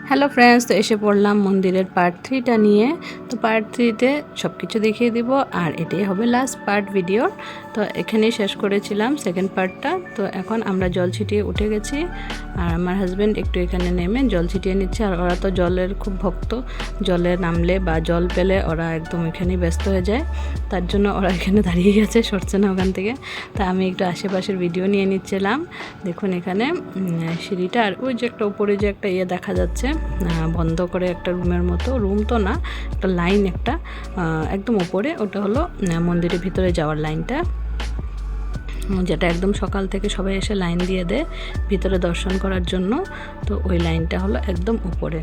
Hello friends, তো এসে পড়লাম মন্দিরের পার্ট 3টা নিয়ে। তো পার্ট 3তে সব কিছু দেখিয়ে দিব, আর এটাই হবে লাস্ট পার্ট ভিডিওর। তো এখানেই শেষ করেছিলাম সেকেন্ড পার্টটা। তো এখন আমরা জল ছিটিয়ে উঠে গেছি, আর আমার হাজব্যান্ড একটু এখানে নেমে জল ছিটিয়ে নিচ্ছে। আর ওরা তো জলের খুব ভক্ত, জলে নামলে বা জল পেলে ওরা একদম এখানেই ব্যস্ত হয়ে যায়। তার জন্য ওরা এখানে দাঁড়িয়ে গেছে, সরছে না ওখান থেকে। তা আমি একটু আশেপাশের ভিডিও নিয়ে নিচ্ছিলাম। দেখুন এখানে সিঁড়িটা, আর ওই যে একটা উপরে যে একটা ইয়ে দেখা যাচ্ছে বন্ধ করে, একটা রুমের মতো, রুম তো না, একটা লাইন, একটা একদম উপরে, ওটা হলো মন্দিরের ভিতরে যাওয়ার লাইনটা, যেটা একদম সকাল থেকে সবাই এসে লাইন দিয়ে দেয় ভিতরে দর্শন করার জন্য। তো ওই লাইনটা হলো একদম উপরে।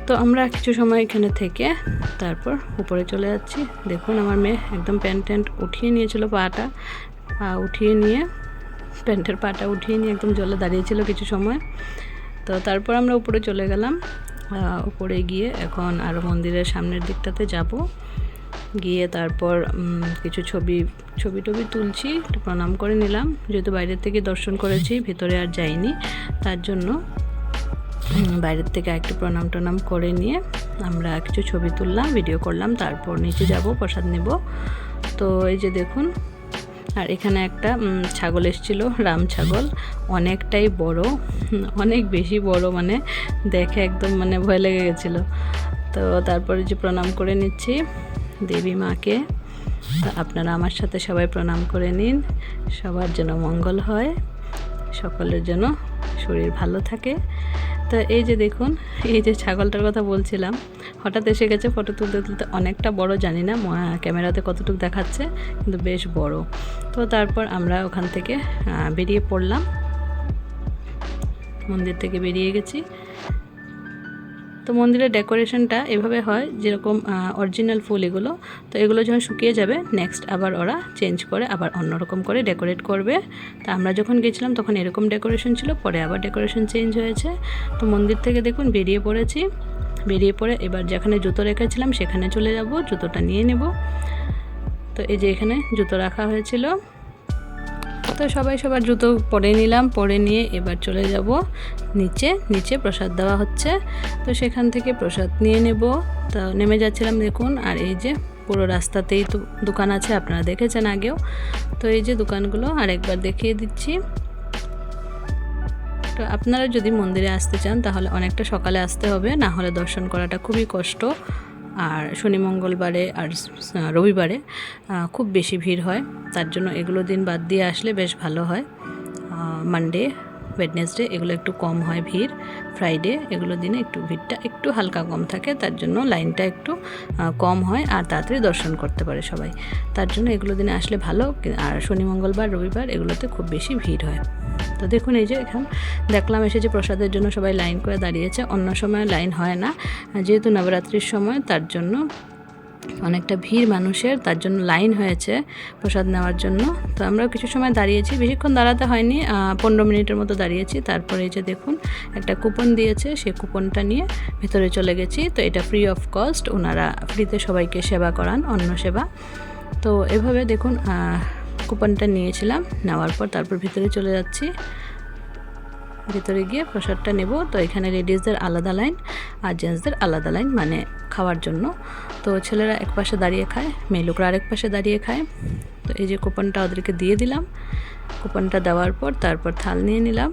তো আমরা কিছু সময় এখানে থেকে তারপর উপরে চলে যাচ্ছি। দেখুন আমার মেয়ে একদম প্যান্ট উঠিয়ে নিয়েছিল, পা উঠিয়ে নিয়ে, প্যান্টের পাটা উঠিয়ে নিয়ে একদম জলে দাঁড়িয়েছিল কিছু সময়। তো তারপর আমরা উপরে চলে গেলাম। উপরে গিয়ে এখন আরও মন্দিরের সামনের দিকটাতে যাব। গিয়ে তারপর কিছু ছবি টবি তুলছি, একটু প্রণাম করে নিলাম, যেহেতু বাইরের থেকে দর্শন করেছি, ভিতরে আর যাইনি। তার জন্য বাইরের থেকে একটু প্রণাম করে নিয়ে আমরা কিছু ছবি তুললাম, ভিডিও করলাম। তারপর নিচে যাব, প্রসাদ নেব। তো এই যে দেখুন, আর এখানে একটা ছাগল এসেছিল, রাম ছাগল, অনেকটাই বড়, অনেক বেশি বড়, মানে দেখে একদম মানে ভয় লেগে গেছিলো। তো তারপরে যে প্রণাম করে নিচ্ছি দেবী মাকে। তো আপনারা আমার সাথে সবাই প্রণাম করে নিন, সবার যেন মঙ্গল হয়, সকলের যেন শরীর ভালো থাকে। তো এই যে দেখুন, এই যে ছাগলটার কথা বলছিলাম, হঠাৎ এসে গেছে ফটো তুলতে, অনেকটা বড়, জানি না ক্যামেরাতে কতটুকু দেখাচ্ছে, কিন্তু বেশ বড়। তো তারপর আমরা ওখান থেকে বেরিয়ে পড়লাম, মন্দির থেকে বেরিয়ে গেছি। তো মন্দিরের ডেকোরেশনটা এভাবে হয়, যেরকম অরিজিনাল ফুল এগুলো। তো এগুলো যখন শুকিয়ে যাবে, নেক্সট আবার ওরা চেঞ্জ করে আবার অন্যরকম করে ডেকোরেট করবে। তো আমরা যখন গেছিলাম তখন এরকম ডেকোরেশন ছিল, পরে আবার ডেকোরেশন চেঞ্জ হয়েছে। তো মন্দির থেকে দেখুন বেরিয়ে পড়েছি, বেরিয়ে পড়ে এবার যেখানে জুতো রেখেছিলাম সেখানে চলে যাব, জুতোটা নিয়ে নেব। তো এই যে এখানে জুতো রাখা হয়েছিল, তো সবাই সবার জুতো পরে নিলাম, পরে নিয়ে এবার চলে যাব নিচে প্রসাদ দেওয়া হচ্ছে। তো সেখান থেকে প্রসাদ নিয়ে নেব। তো নেমে যাচ্ছিলাম দেখুন, আর এই যে পুরো রাস্তাতেই তো দোকান আছে, আপনারা দেখেছেন আগেও। তো এই যে দোকানগুলো আরেকবার দেখিয়ে দিচ্ছি। তো আপনারা যদি মন্দিরে আসতে চান তাহলে অনেকটা সকালে আসতে হবে, না হলে দর্শন করাটা খুবই কষ্ট। আর শনি মঙ্গলবারে আর রবিবারে খুব বেশি ভিড় হয়, তার জন্য এগুলো দিন বাদ দিয়ে আসলে বেশ ভালো হয়। মানডে, ওয়েডনেসডে এগুলো একটু কম হয় ভিড়, ফ্রাইডে এগুলো দিনে একটু ভিড়টা একটু হালকা কম থাকে, তার জন্য লাইনটা একটু কম হয় আর তাড়াতাড়ি দর্শন করতে পারে সবাই। তার জন্য এগুলো দিনে আসলে ভালো। আর শনি মঙ্গলবার রবিবার এগুলোতে খুব বেশি ভিড় হয়। তো দেখুন এই যে এখন দেখলাম এসে যে প্রসাদের জন্য সবাই লাইন করে দাঁড়িয়েছে, অন্য সময় লাইন হয় না, যেহেতু নবরাত্রির সময়, তার জন্য অনেকটা ভিড় মানুষের, তার জন্য লাইন হয়েছে প্রসাদ নেওয়ার জন্য। তো আমরাও কিছু সময় দাঁড়িয়েছি, বেশিক্ষণ দাঁড়াতে হয়নি, 15 মিনিটের মতো দাঁড়িয়েছি। তারপরে এই যে দেখুন একটা কুপন দিয়েছে, সেই কুপনটা নিয়ে ভেতরে চলে গেছি। তো এটা ফ্রি অফ কস্ট, ওনারা ফ্রিতে সবাইকে সেবা করান, অন্ন সেবা। তো এভাবে দেখুন কুপনটা নিয়েছিলাম, নেওয়ার পর তারপর ভিতরে চলে যাচ্ছি, ভিতরে গিয়ে প্রসাদটা নেব। তো এখানে লেডিসদের আলাদা লাইন আর জেন্টসদের আলাদা লাইন, মানে খাওয়ার জন্য। তো ছেলেরা এক পাশে দাঁড়িয়ে খায়, মেয়ে লোকরা আরেক পাশে দাঁড়িয়ে খায়। তো এই যে কুপনটা ওদেরকে দিয়ে দিলাম, কুপনটা দেওয়ার পর তারপর থাল নিয়ে নিলাম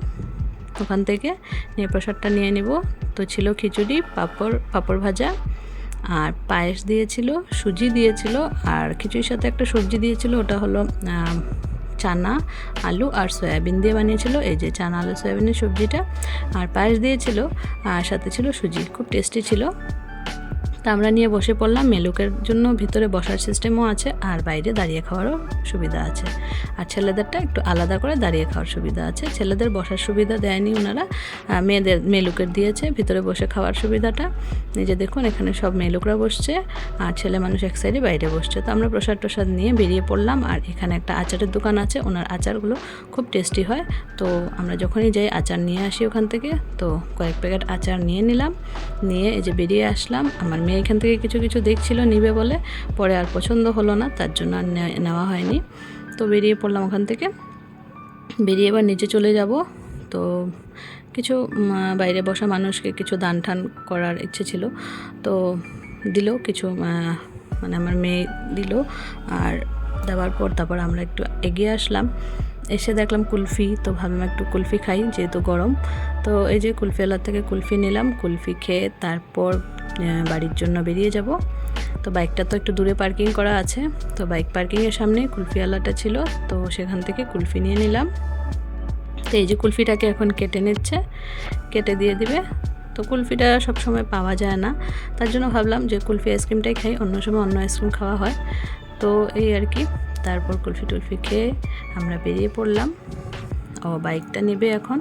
ওখান থেকে, নিয়ে প্রসাদটা নিয়ে নেব। তো ছিল খিচুড়ি, পাঁপড় ভাজা, আর পায়েস দিয়েছিল, সুজি দিয়েছিল, আর খিচুড়ির সাথে একটা সবজি দিয়েছিল, ওটা হলো চানা, আলু আর সয়াবিন দিয়ে বানিয়েছিল। এই যে চানা, আলু, সয়াবিনের সবজিটা, আর পায়েস দিয়েছিল, আর সাথে ছিল সুজি, খুব টেস্টি ছিল। তা আমরা নিয়ে বসে পড়লাম। মেলুকের জন্য ভিতরে বসার সিস্টেমও আছে, আর বাইরে দাঁড়িয়ে খাওয়ারও সুবিধা আছে। আর ছেলেদেরটা একটু আলাদা করে দাঁড়িয়ে খাওয়ার সুবিধা আছে, ছেলেদের বসার সুবিধা দেয়নি ওনারা, মেলুকের দিয়েছে ভিতরে বসে খাওয়ার সুবিধাটা। এই যে দেখুন এখানে সব মেলুকরা বসছে, আর ছেলে মানুষ এক সাইডে বাইরে বসছে। তো আমরা প্রসাদ নিয়ে বেরিয়ে পড়লাম। আর এখানে একটা আচারের দোকান আছে, ওনার আচারগুলো খুব টেস্টি হয়। তো আমরা যখনই যাই আচার নিয়ে আসি ওখান থেকে। তো কয়েক প্যাকেট আচার নিয়ে নিলাম, নিয়ে এই যে বেরিয়ে আসলাম। আমার মেয়ে এখান থেকে কিছু দেখছিল নিবে বলে, পরে আর পছন্দ হলো না, তার জন্য আর নেওয়া হয়নি। তো বেরিয়ে পড়লাম ওখান থেকে, বেরিয়ে এবার নিচে চলে যাব। তো কিছু বাইরে বসা মানুষকে কিছু দান ঠান করার ইচ্ছে ছিল, তো দিল কিছু, মানে আমার মেয়ে দিল। আর দেওয়ার পর তারপর আমরা একটু এগিয়ে আসলাম, এসে দেখলাম কুলফি, তো ভাবলাম একটু কুলফি খাই যেহেতু গরম। তো এই যে কুলফিওয়ালার থেকে কুলফি নিলাম, কুলফি খেয়ে তারপর বাড়ির জন্য বেরিয়ে যাব। তো বাইকটা তো একটু দূরে পার্কিং করা আছে, তো বাইক পার্কিংয়ের সামনে কুলফিওয়ালাটা ছিল, তো সেখান থেকে কুলফি নিয়ে নিলাম। তো এই যে কুলফিটাকে এখন কেটে নিচ্ছে, কেটে দিয়ে দিবে। তো কুলফিটা সবসময় পাওয়া যায় না, তার জন্য ভাবলাম যে কুলফি আইসক্রিমটাই খাই, অন্য সময় অন্য আইসক্রিম খাওয়া হয়, তো এই আর কি। তারপর কুলফি টুলফি খেয়ে আমরা বেরিয়ে পড়লাম। ও বাইকটা নেবে এখন,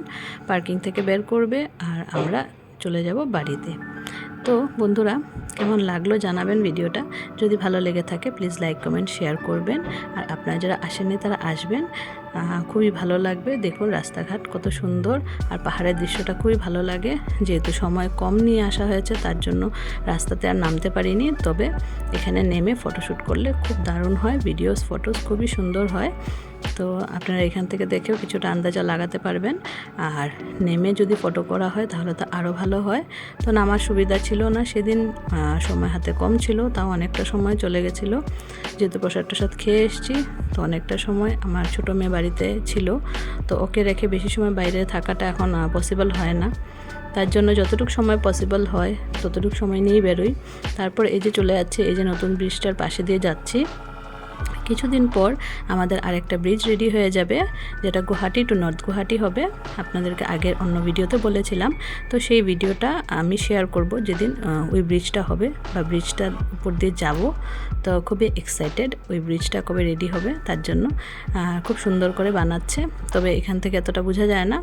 পার্কিং থেকে বের করবে, আর আমরা চলে যাব বাড়িতে। তো বন্ধুরা, কেমন লাগলো জানাবেন ভিডিওটা। যদি ভালো লেগে থাকে প্লিজ লাইক কমেন্ট শেয়ার করবেন, আর আপনারা যারা আসেননি তারা আসবেন, খুবই ভালো লাগবে। দেখুন রাস্তাঘাট কত সুন্দর, আর পাহাড়ের দৃশ্যটা খুবই ভালো লাগে। যেহেতু সময় কম নিয়ে আসা হয়েছে তার জন্য রাস্তাতে আর নামতে পারিনি, তবে এখানে নেমে ফটোশ্যুট করলে খুব দারুণ হয়, ভিডিওস ফটোস খুবই সুন্দর হয়। তো আপনারা এখান থেকে দেখেও কিছুটা আন্দাজা লাগাতে পারবেন, আর নেমে যদি ফটো করা হয় তাহলে তো আরও ভালো হয়। তো নামার সুবিধা ছিল না সেদিন, সময় হাতে কম ছিল, তাও অনেকটা সময় চলে গেছিলো। যেহেতু প্রসাদ টসাদ খেয়ে এসেছি, তো অনেকটা সময় আমার ছোটো মেয়ে বাড়িতে ছিল, তো ওকে রেখে বেশি সময় বাইরে থাকাটা এখন পসিবল হয় না। তার জন্য যতটুকু সময় পসিবল হয় ততটুকু সময় নিয়েই বেরোই। তারপর এই যে চলে যাচ্ছে, এই যে নতুন ব্রিজটার পাশে দিয়ে যাচ্ছি। কিছুদিন পর আমাদের আরেকটা ব্রিজ রেডি হয়ে যাবে, যেটা গুয়াহাটি টু নর্থ গুয়াহাটি হবে। আপনাদেরকে আগের অন্য ভিডিওতে বলেছিলাম, তো সেই ভিডিওটা আমি শেয়ার করব যেদিন ওই ব্রিজটা হবে বা ব্রিজটার উপর দিয়ে যাব। তো খুবই এক্সাইটেড, ওই ব্রিজটা কবে রেডি হবে তার জন্য। খুব সুন্দর করে বানাচ্ছে, তবে এখান থেকে এতটা বোঝা যায় না।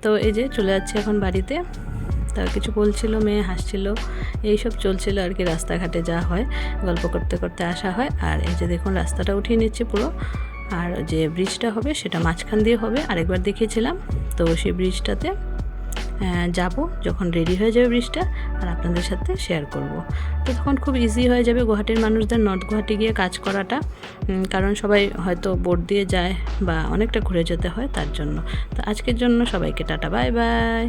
তো এই যে চলে যাচ্ছে এখন বাড়িতে। তা কিছু বলছিল, মেয়ে হাসছিল, এইসব চলছিল আর কি। রাস্তাঘাটে যা হয় গল্প করতে করতে আসা হয়। আর এই যে দেখুন রাস্তাটা উঠিয়ে নিচ্ছে পুরো, আর যে ব্রিজটা হবে সেটা মাঝখান দিয়ে হবে, আরেকবার দেখিয়েছিলাম। তো সেই ব্রিজটাতে যাব যখন রেডি হয়ে যাবে ব্রিজটা, আর আপনাদের সাথে শেয়ার করব। তো তখন খুব ইজি হয়ে যাবে গুয়াহাটির মানুষদের নর্থ গুয়াহাটি গিয়ে কাজ করাটা, কারণ সবাই হয়তো বোট দিয়ে যায় বা অনেকটা ঘুরে যেতে হয় তার জন্য। তো আজকের জন্য সবাইকে টাটা, বাই বাই।